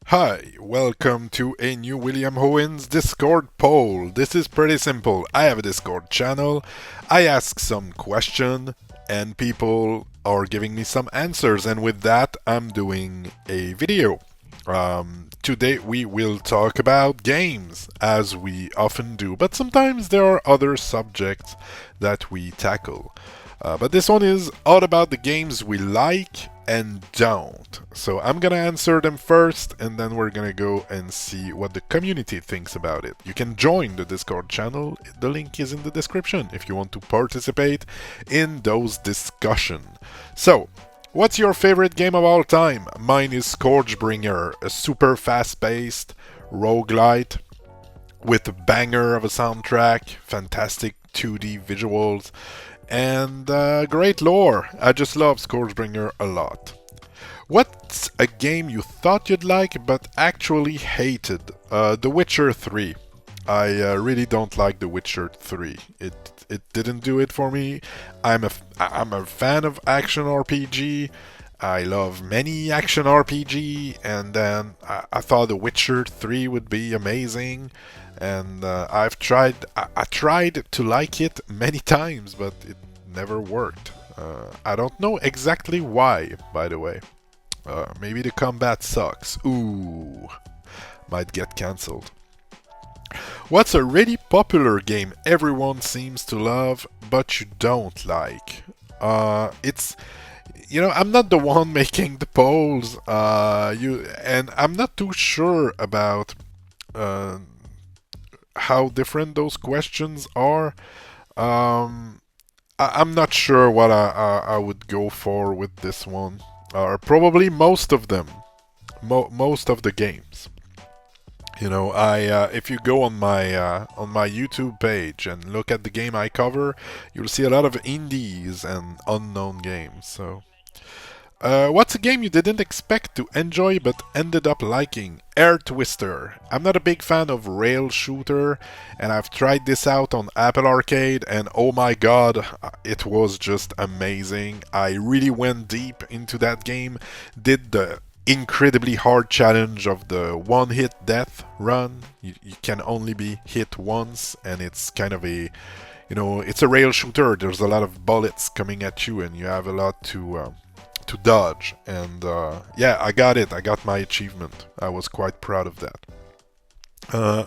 Hi, welcome to a new William Owens Discord poll. This is pretty simple. I have a Discord channel. I ask some question and people are giving me some answers, and with that I'm doing a video. Today we will talk about games as we often do, but sometimes there are other subjects that we tackle. But this one is all about the games we like and don't. So I'm gonna answer them first, and then we're gonna go and see what the community thinks about it. You can join the Discord channel, the link is in the description if you want to participate in those discussions. So, what's your favorite game of all time? Mine is Scourgebringer, a super fast paced roguelite with a banger of a soundtrack, fantastic 2D visuals, and great lore. I just love Scourgebringer a lot. What's a game you thought you'd like but actually hated? The Witcher 3. I really don't like The Witcher 3. It didn't do it for me. I'm a fan of action RPG. I love many action RPG, and then I thought The Witcher 3 would be amazing, and I tried to like it many times, but it never worked. I don't know exactly why, by the way. Maybe the combat sucks. Ooh, might get cancelled. What's a really popular game everyone seems to love, but you don't like? It's I'm not the one making the polls. And I'm not too sure about uh, how different those questions are. Um, I'm not sure what I would go for with this one. Probably most of them, most of the games. I if you go on my YouTube page and look at the game I cover, you'll see a lot of indies and unknown games. So, what's a game you didn't expect to enjoy but ended up liking? Air Twister. I'm not a big fan of rail shooter, and I've tried this out on Apple Arcade, and oh my god, it was just amazing. I really went deep into that game, did the incredibly hard challenge of the one hit death run. You can only be hit once, and it's kind of it's a rail shooter. There's a lot of bullets coming at you, and you have a lot to dodge. And yeah, I got it. I got my achievement. I was quite proud of that. Uh,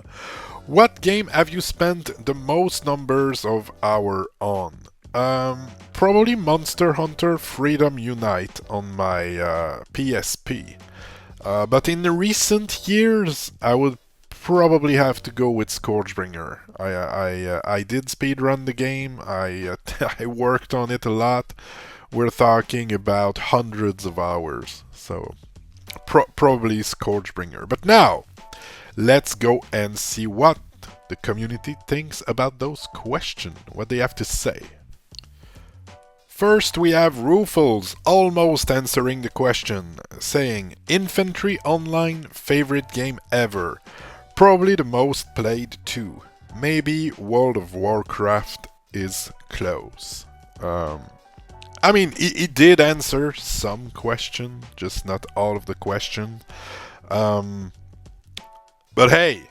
what game have you spent the most numbers of hour on? Probably Monster Hunter Freedom Unite on my PSP. But in the recent years, I would probably have to go with Scourgebringer. I did speedrun the game. I worked on it a lot. We're talking about hundreds of hours. So probably Scourgebringer. But now, let's go and see what the community thinks about those questions. What they have to say. First, we have Rufles almost answering the question, saying Infantry Online favorite game ever. Probably the most played too. Maybe World of Warcraft is close. I mean, he did answer some question, just not all of the question. But hey,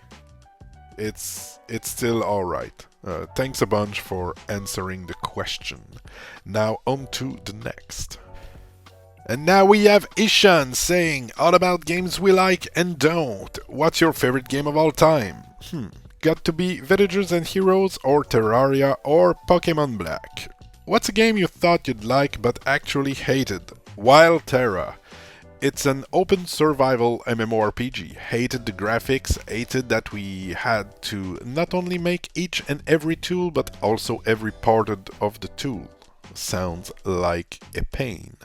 it's still alright. Thanks a bunch for answering the question. Now on to the next. And now we have Ishan saying all about games we like and don't. What's your favorite game of all time? Got to be Villagers and Heroes or Terraria or Pokemon Black. What's a game you thought you'd like but actually hated? Wild Terra. It's an open survival MMORPG. Hated the graphics, hated that we had to not only make each and every tool, but also every part of the tool. Sounds like a pain.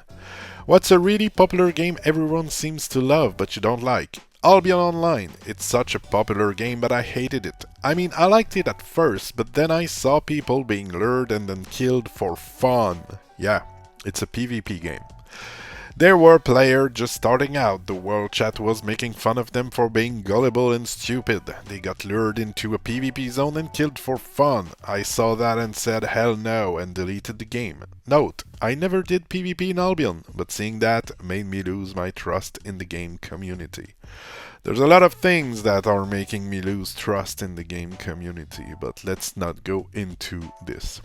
What's a really popular game everyone seems to love, but you don't like? Albion Online. It's such a popular game, but I hated it. I mean, I liked it at first, but then I saw people being lured and then killed for fun. Yeah, it's a PvP game. There were players just starting out. The world chat was making fun of them for being gullible and stupid. They got lured into a PvP zone and killed for fun. I saw that and said hell no and deleted the game. Note, I never did PvP in Albion, but seeing that made me lose my trust in the game community. There's a lot of things that are making me lose trust in the game community, but let's not go into this.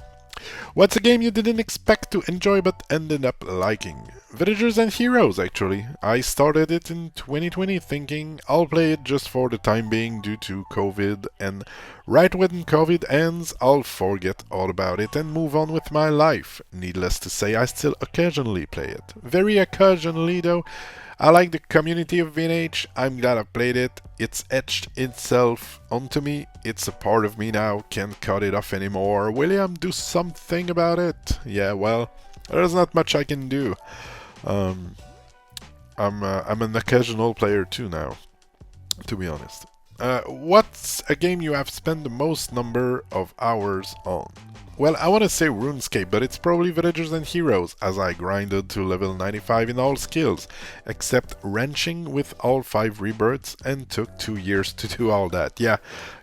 What's a game you didn't expect to enjoy but ended up liking? Villagers and Heroes, actually. I started it in 2020 thinking I'll play it just for the time being due to COVID, and right when COVID ends, I'll forget all about it and move on with my life. Needless to say, I still occasionally play it. Very occasionally, though. I like the community of VNH. I'm glad I played it. It's etched itself onto me. It's a part of me now. Can't cut it off anymore. William, do something about it. Yeah, well, there's not much I can do. I'm an occasional player too now, to be honest. What's a game you have spent the most number of hours on? Well, I want to say RuneScape, but it's probably Villagers and Heroes, as I grinded to level 95 in all skills, except wrenching with all 5 rebirths, and took 2 years to do all that. Yeah,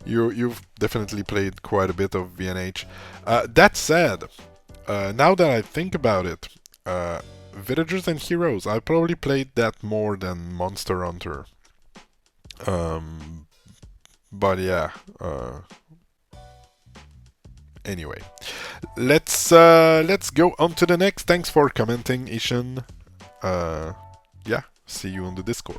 you've definitely played quite a bit of VNH. That said, now that I think about it, Villagers and Heroes, I probably played that more than Monster Hunter. But yeah, anyway, let's go on to the next. Thanks for commenting, Ishan. Yeah, see you on the Discord.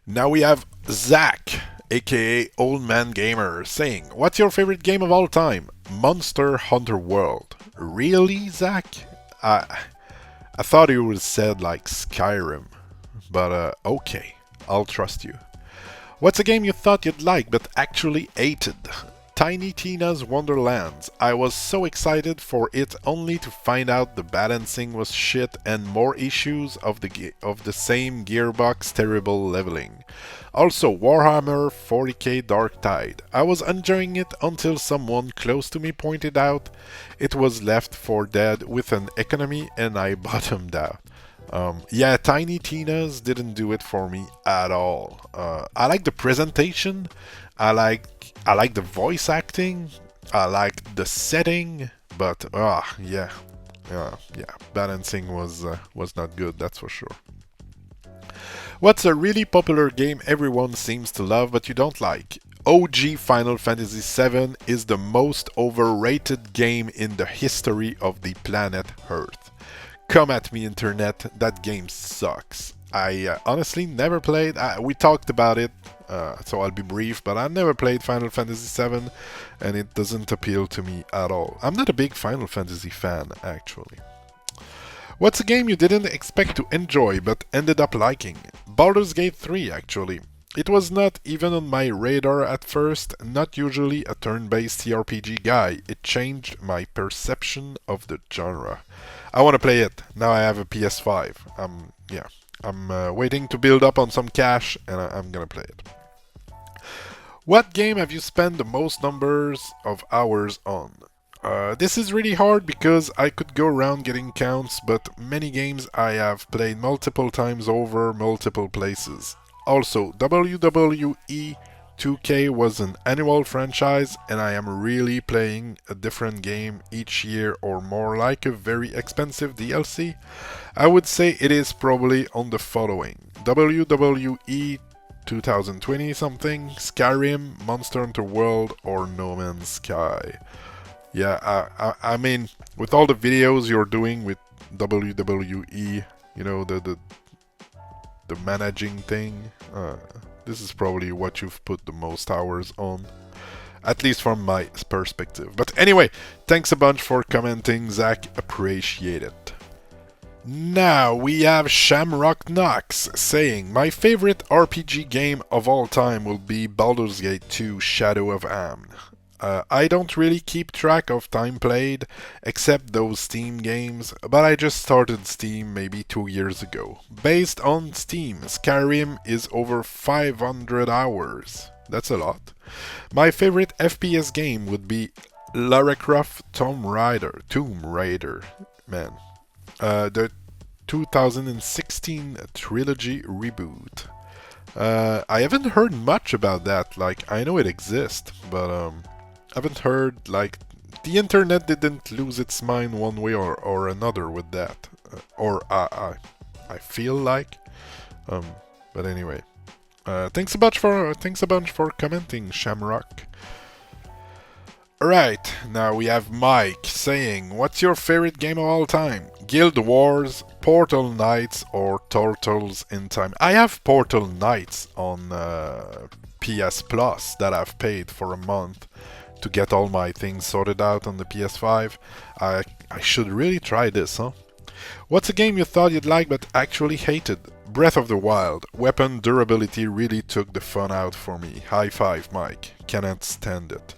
Now we have Zach, aka Old Man Gamer, saying, "What's your favorite game of all time?" Monster Hunter World. Really, Zach? I thought you would have said like Skyrim, but okay, I'll trust you. What's a game you thought you'd like but actually hated? Tiny Tina's Wonderlands. I was so excited for it only to find out the balancing was shit and more issues of the same gearbox terrible leveling. Also Warhammer 40k Dark Tide. I was enjoying it until someone close to me pointed out it was left for dead with an economy and I bottomed out. Yeah, Tiny Tina's didn't do it for me at all. I like the presentation, I like the voice acting, I like the setting, but yeah, balancing was not good, that's for sure. What's a really popular game everyone seems to love but you don't like? OG Final Fantasy VII is the most overrated game in the history of the planet Earth. Come at me, internet, that game sucks. I honestly never played, we talked about it, so I'll be brief, but I never played Final Fantasy VII, and it doesn't appeal to me at all. I'm not a big Final Fantasy fan, actually. What's a game you didn't expect to enjoy, but ended up liking? Baldur's Gate 3, actually. It was not even on my radar at first, not usually a turn-based TRPG guy. It changed my perception of the genre. I want to play it. Now I have a PS5. I'm waiting to build up on some cash and I'm gonna play it. What game have you spent the most numbers of hours on? This is really hard because I could go around getting counts, but many games I have played multiple times over multiple places. Also, WWE 2K was an annual franchise and I am really playing a different game each year or more, like a very expensive DLC. I would say it is probably on the following: WWE 2020 something, Skyrim, Monster Hunter World, or No Man's Sky. Yeah, I mean, with all the videos you're doing with WWE, you know, the managing thing, this is probably what you've put the most hours on, at least from my perspective. But anyway, thanks a bunch for commenting, Zach, appreciate it. Now we have Shamrock Knox saying, my favorite RPG game of all time will be Baldur's Gate 2 Shadow of Amn. I don't really keep track of time played, except those Steam games, but I just started Steam maybe 2 years ago. Based on Steam, Skyrim is over 500 hours. That's a lot. My favorite FPS game would be Lara Croft Tomb Raider. Man. The 2016 trilogy reboot. I haven't heard much about that. Like, I know it exists, but I haven't heard, like, the internet didn't lose its mind one way or another with that. I feel like. Um, but anyway. Thanks a bunch for commenting, Shamrock. Alright, now we have Mike saying, what's your favorite game of all time? Guild Wars, Portal Knights, or Turtles in Time? I have Portal Knights on PS Plus that I've paid for a month to get all my things sorted out on the PS5. I should really try this, huh? What's a game you thought you'd like but actually hated? Breath of the Wild. Weapon durability really took the fun out for me. High five, Mike. Cannot stand it.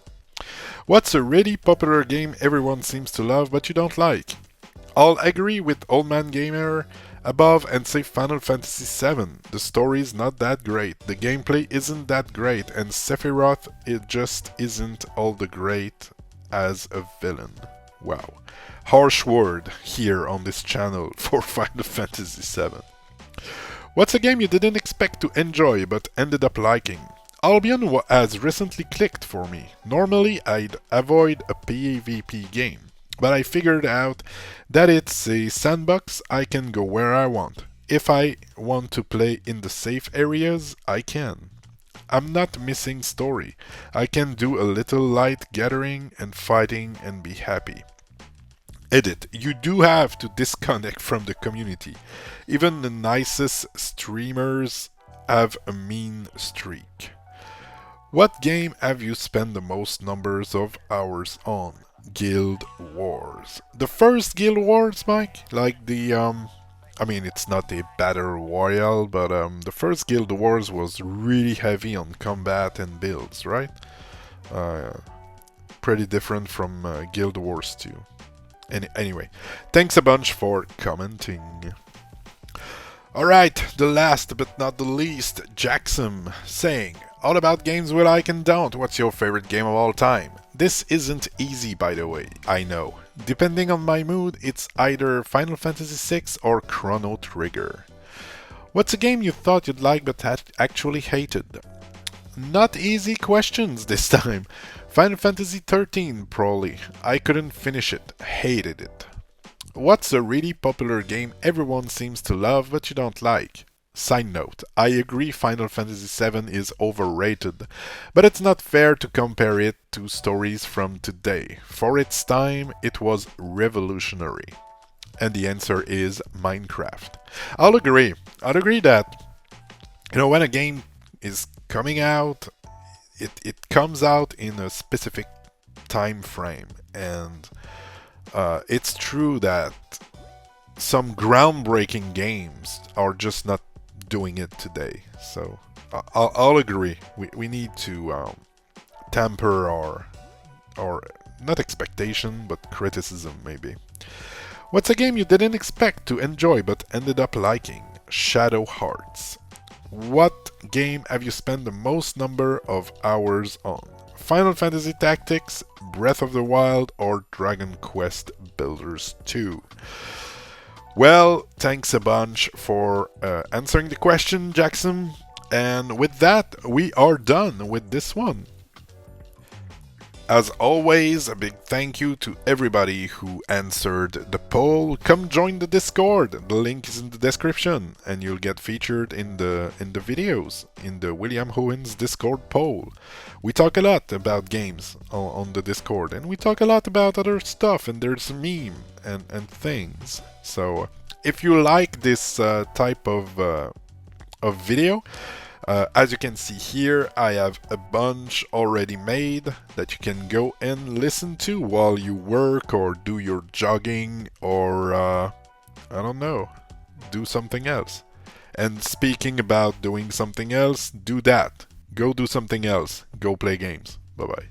What's a really popular game everyone seems to love but you don't like? I'll agree with Old Man Gamer above and say Final Fantasy VII. The story's not that great, the gameplay isn't that great, and Sephiroth, it just isn't all the great as a villain. Wow. Harsh word here on this channel for Final Fantasy VII. What's a game you didn't expect to enjoy but ended up liking? Albion has recently clicked for me. Normally I'd avoid a PvP game, but I figured out that it's a sandbox. I can go where I want. If I want to play in the safe areas, I can. I'm not missing story. I can do a little light gathering and fighting and be happy. Edit. You do have to disconnect from the community. Even the nicest streamers have a mean streak. What game have you spent the most numbers of hours on? Guild Wars. The first Guild Wars, Mike? Like the, I mean, it's not a battle royale, but the first Guild Wars was really heavy on combat and builds, right? Pretty different from Guild Wars 2. Anyway, thanks a bunch for commenting. Alright, the last but not the least, Jackson saying, all about games we like and don't. What's your favorite game of all time? This isn't easy, by the way, I know. Depending on my mood, it's either Final Fantasy VI or Chrono Trigger. What's a game you thought you'd like but actually hated? Not easy questions this time. Final Fantasy XIII, probably. I couldn't finish it. Hated it. What's a really popular game everyone seems to love but you don't like? Side note, I agree Final Fantasy VII is overrated, but it's not fair to compare it to stories from today. For its time, it was revolutionary. And the answer is Minecraft. I'll agree that, when a game is coming out, it comes out in a specific time frame, and it's true that some groundbreaking games are just not doing it today. So I'll agree. We need to temper our not expectation, but criticism maybe. What's a game you didn't expect to enjoy but ended up liking? Shadow Hearts. What game have you spent the most number of hours on? Final Fantasy Tactics, Breath of the Wild, or Dragon Quest Builders 2? Well, thanks a bunch for answering the question, Jackson. And with that, we are done with this one. As always, a big thank you to everybody who answered the poll. Come join the Discord. The link is in the description, and you'll get featured in the videos in the William Owens Discord poll. We talk a lot about games on the Discord, and we talk a lot about other stuff, and there's a meme and things. So if you like this type of video, as you can see here, I have a bunch already made that you can go and listen to while you work or do your jogging or, I don't know, do something else. And speaking about doing something else, do that. Go do something else. Go play games. Bye-bye.